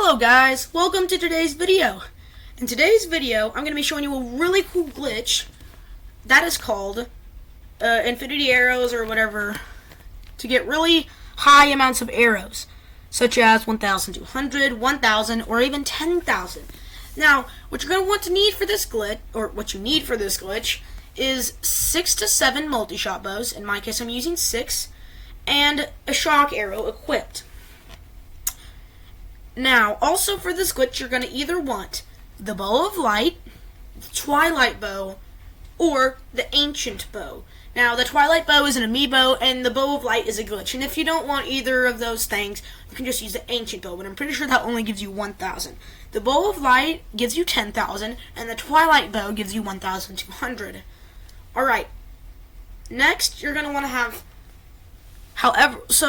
Hello guys, welcome to today's video. In today's video, I'm going to be showing you a really cool glitch that is called infinity arrows or whatever to get really high amounts of arrows, such as 1,200, 1,000, or even 10,000. Now, what you're going to want to need for this glitch, or what you need for this glitch, is 6 to 7 multi-shot bows. In my case, I'm using 6, and a shock arrow equipped. Now, also for this glitch, you're going to either want the bow of light, the twilight bow, or the ancient bow. Now, the twilight bow is an amiibo, and the bow of light is a glitch. And if you don't want either of those things, you can just use the ancient bow, but I'm pretty sure that only gives you 1,000. The bow of light gives you 10,000, and the twilight bow gives you 1,200. Alright, next, you're going to want to have,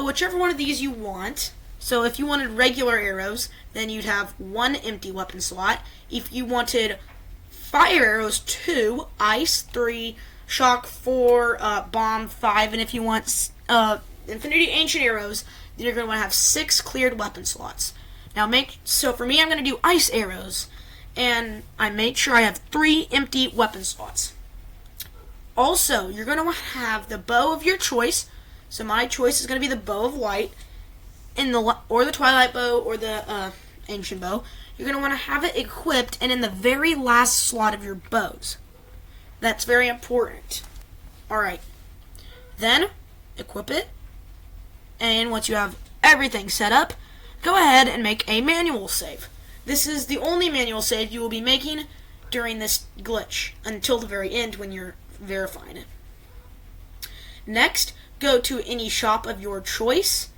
whichever one of these you want. So if you wanted regular arrows, then you'd have 1 empty weapon slot. If you wanted fire arrows, 2, ice 3, shock 4, bomb 5, and if you want infinity ancient arrows, then you're going to want to have 6 cleared weapon slots. Now so for me, I'm going to do ice arrows, and I made sure I have 3 empty weapon slots. Also, you're going to want to have the bow of your choice. So my choice is going to be the bow of light, or the twilight bow, or the ancient bow. You're going to want to have it equipped and in the very last slot of your bows. That's very important. Alright. Then, equip it. And once you have everything set up, go ahead and make a manual save. This is the only manual save you will be making during this glitch until the very end when you're verifying it. Next, go to any shop of your choice.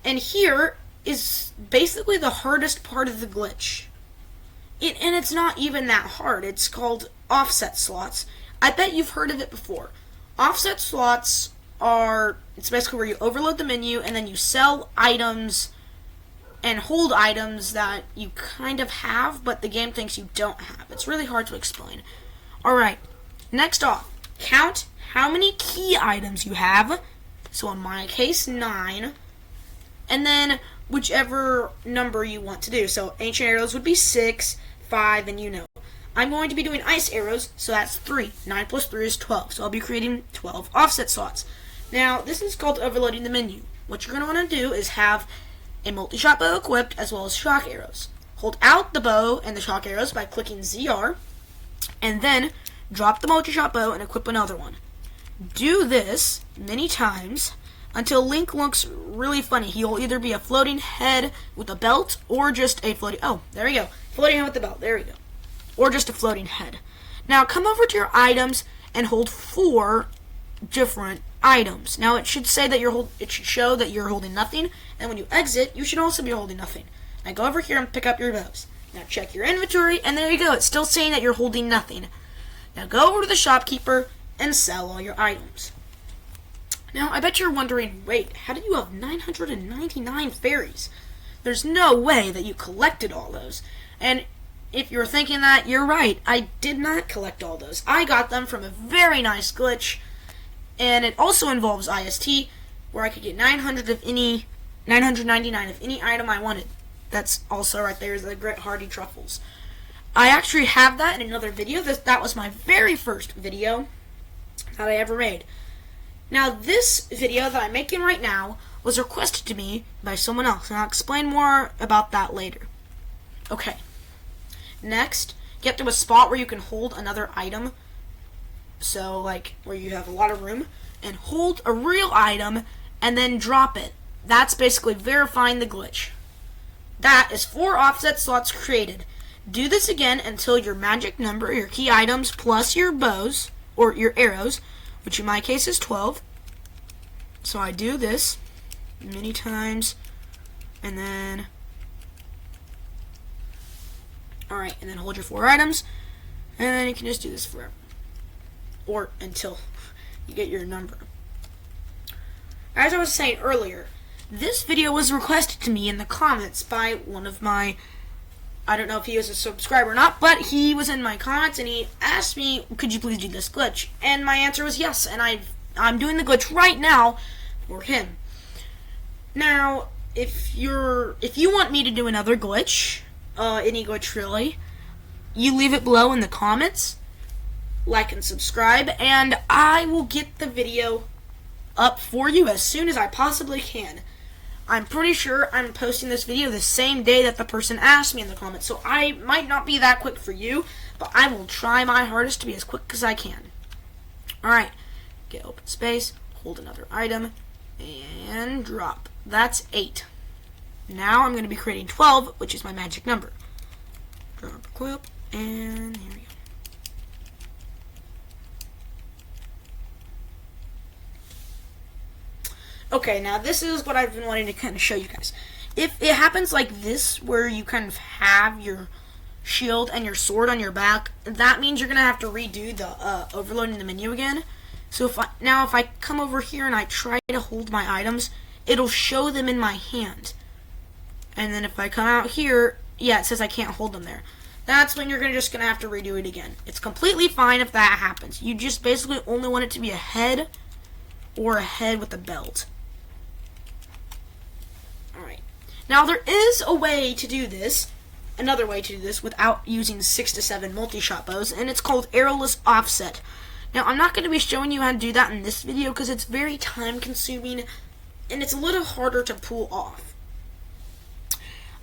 And here is basically the hardest part of the glitch. And it's not even that hard. It's called offset slots. I bet you've heard of it before. Offset slots it's basically where you overload the menu and then you sell items and hold items that you kind of have, but the game thinks you don't have. It's really hard to explain. Alright, next off, count how many key items you have. So in my case, 9. And then whichever number you want to do. So ancient arrows would be 6, 5, and you know. I'm going to be doing ice arrows, so that's 3. 9 plus 3 is 12. So I'll be creating 12 offset slots. Now, this is called overloading the menu. What you're going to want to do is have a multi-shot bow equipped as well as shock arrows. Hold out the bow and the shock arrows by clicking ZR, and then drop the multi-shot bow and equip another one. Do this many times until Link looks really funny. He'll either be a floating head with a belt or just a floating... Oh, there we go. Floating head with the belt. There we go. Or just a floating head. Now, come over to your items and hold 4 different items. Now, it should say that it should show that you're holding nothing, and when you exit, you should also be holding nothing. Now, go over here and pick up your bows. Now, check your inventory, and there you go. It's still saying that you're holding nothing. Now, go over to the shopkeeper and sell all your items. Now, I bet you're wondering, wait, how did you have 999 fairies? There's no way that you collected all those. And if you're thinking that, you're right. I did not collect all those. I got them from a very nice glitch, and it also involves IST, where I could get 999 of any item I wanted. That's also right there is the Grit Hardy Truffles. I actually have that in another video. That was my very first video that I ever made. Now, this video that I'm making right now was requested to me by someone else, and I'll explain more about that later. Okay. Next, get to a spot where you can hold another item. So, like, where you have a lot of room. And hold a real item, and then drop it. That's basically verifying the glitch. That is 4 offset slots created. Do this again until your magic number, your key items, plus your bows, or your arrows, which in my case is 12. So I do this many times, and then, alright, and then hold your 4 items, and then you can just do this forever, or until you get your number. As I was saying earlier, this video was requested to me in the comments by one of my, I don't know if he was a subscriber or not, but he was in my comments and he asked me, could you please do this glitch? And my answer was yes, and I'm doing the glitch right now for him. Now, if you want me to do another glitch, any glitch really, you leave it below in the comments, like and subscribe, and I will get the video up for you as soon as I possibly can. I'm pretty sure I'm posting this video the same day that the person asked me in the comments, so I might not be that quick for you, but I will try my hardest to be as quick as I can. Alright, get open space, hold another item, and drop. That's 8. Now I'm going to be creating 12, which is my magic number. Drop, equip, and here we go. Okay, now this is what I've been wanting to kind of show you guys. If it happens like this, where you kind of have your shield and your sword on your back, that means you're going to have to redo the overloading the menu again. So if I come over here and I try to hold my items, it'll show them in my hand. And then if I come out here, yeah, it says I can't hold them there. That's when you're just going to have to redo it again. It's completely fine if that happens. You just basically only want it to be a head or a head with a belt. Alright. Now there is a way to do this, another way to do this without using 6 to 7 multi-shot bows, and it's called arrowless offset. Now I'm not going to be showing you how to do that in this video because it's very time consuming and it's a little harder to pull off.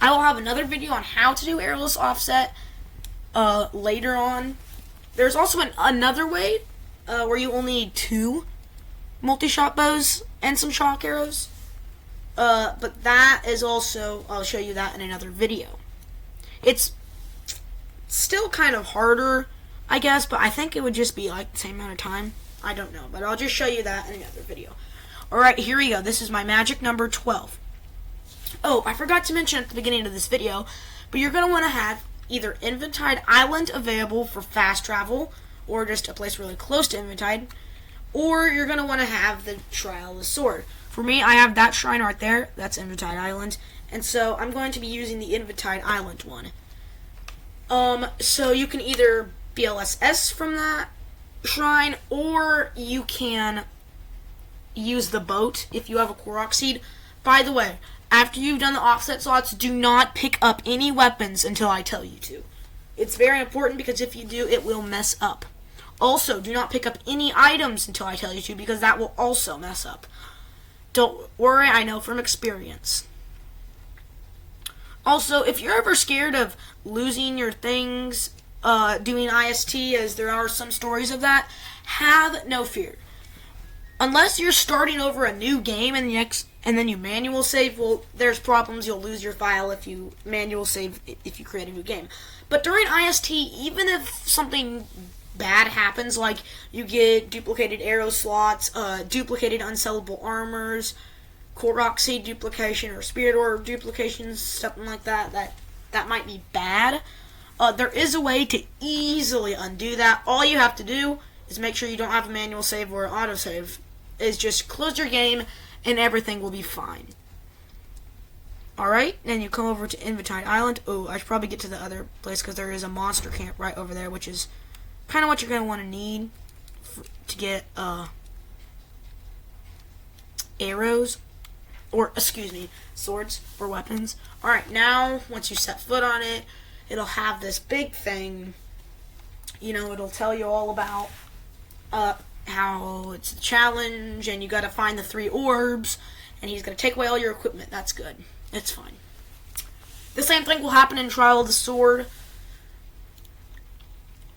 I will have another video on how to do arrowless offset later on. There's also another way where you only need 2 multi-shot bows and some shock arrows. But that is also, I'll show you that in another video. It's still kind of harder, I guess, but I think it would just be like the same amount of time. I don't know, but I'll just show you that in another video. Alright, here we go. This is my magic number 12. Oh, I forgot to mention at the beginning of this video, but you're going to want to have either Inventide Island available for fast travel, or just a place really close to Inventide, or you're going to want to have the Trial of the Sword. For me, I have that shrine right there. That's Inventide Island, and so I'm going to be using the Inventide Island one. So you can either BLSS from that shrine, or you can use the boat if you have a Korok seed. By the way, after you've done the offset slots, do not pick up any weapons until I tell you to. It's very important because if you do, it will mess up. Also, do not pick up any items until I tell you to because that will also mess up. Don't worry, I know from experience. Also, if you're ever scared of losing your things doing IST, as there are some stories of that, have no fear. Unless you're starting over a new game and then you manual save, well, there's problems. You'll lose your file if you manual save if you create a new game. But during IST, even if something bad happens, like you get duplicated arrow slots, duplicated unsellable armors, Korok seed duplication, or spirit orb duplications, something like that might be bad. There is a way to easily undo that. All you have to do is make sure you don't have a manual save or an autosave. Is just close your game and everything will be fine. Alright, then you come over to Inventide Island. Oh, I should probably get to the other place because there is a monster camp right over there, which is kind of what you're going to want to need to get arrows, or excuse me, swords or weapons. Alright, now once you set foot on it, it'll have this big thing. You know, it'll tell you all about how it's a challenge, and you gotta find the 3 orbs, and he's gonna take away all your equipment. That's good. It's fine. The same thing will happen in Trial of the Sword.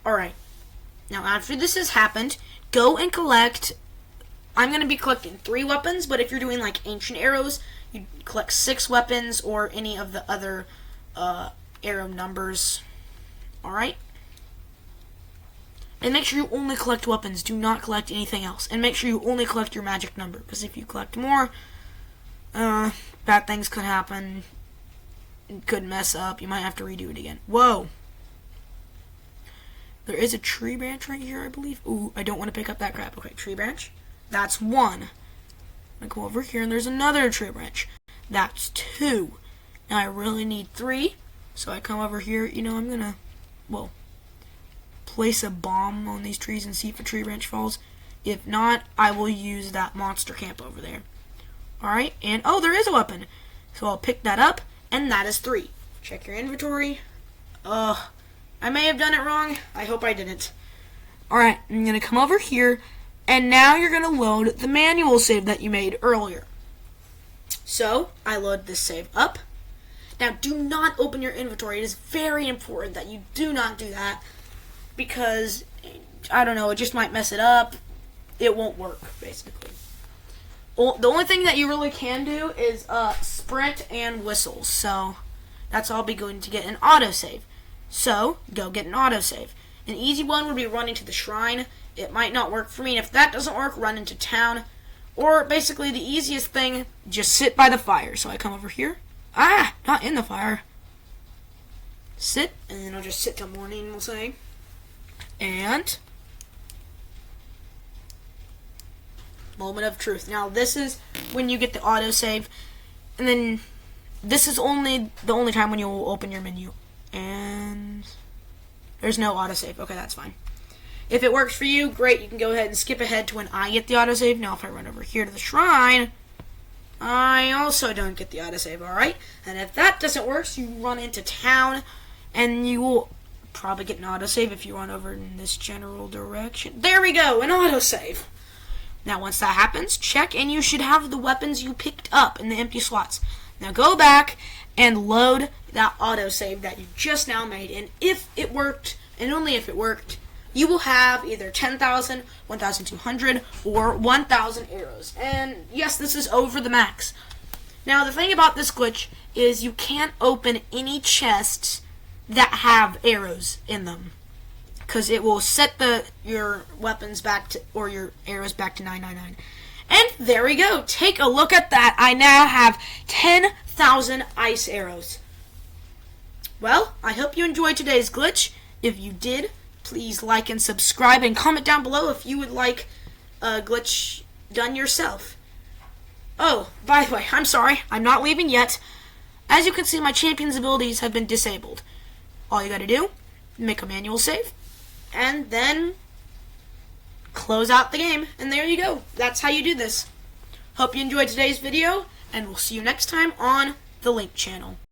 Alright. Now, after this has happened, go and collect. I'm gonna be collecting 3 weapons, but if you're doing like ancient arrows, you collect 6 weapons or any of the other arrow numbers. Alright? And make sure you only collect weapons. Do not collect anything else. And make sure you only collect your magic number. Because if you collect more, bad things could happen. It could mess up. You might have to redo it again. Whoa. There is a tree branch right here, I believe. Ooh, I don't want to pick up that crap. Okay, tree branch. That's 1. I go over here and there's another tree branch. That's 2. Now I really need 3. So I come over here. You know, I'm going to, well, place a bomb on these trees and see if a tree branch falls. If not, I will use that monster camp over there. Alright, and oh, there is a weapon. So I'll pick that up, and that is 3. Check your inventory. I may have done it wrong. I hope I didn't. Alright, I'm going to come over here, and now you're going to load the manual save that you made earlier. So, I load this save up. Now, do not open your inventory. It is very important that you do not do that, because, I don't know, it just might mess it up. It won't work, basically. The only thing that you really can do is sprint and whistles. So that's all I'll be going to get an autosave. So go get an autosave. An easy one would be running to the shrine. It might not work for me. And if that doesn't work, run into town. Or basically the easiest thing, just sit by the fire. So I come over here. Not in the fire. Sit, and then I'll just sit till morning, we'll say. And moment of truth. Now this is when you get the autosave, and then this is the only time when you will open your menu. And there's no autosave. Okay, that's fine. If it works for you, great. You can go ahead and skip ahead to when I get the autosave. Now if I run over here to the shrine, I also don't get the autosave, alright? And if that doesn't work, so you run into town, and you will probably get an autosave if you run over in this general direction. There we go, an autosave. Now once that happens, check, and you should have the weapons you picked up in the empty slots. Now go back and load that autosave that you just now made, and if it worked, and only if it worked, you will have either 10,000, 1,200, or 1,000 arrows. And yes, this is over the max. Now the thing about this glitch is you can't open any chests that have arrows in them, because it will set your weapons back to, or your arrows back to 999. And there we go. Take a look at that. I now have 10,000 ice arrows. Well, I hope you enjoyed today's glitch. If you did, please like and subscribe, and comment down below if you would like a glitch done yourself. Oh, by the way, I'm sorry, I'm not leaving yet. As you can see, my champion's abilities have been disabled. All you gotta do, make a manual save, and then close out the game, and there you go. That's how you do this. Hope you enjoyed today's video, and we'll see you next time on the Link channel.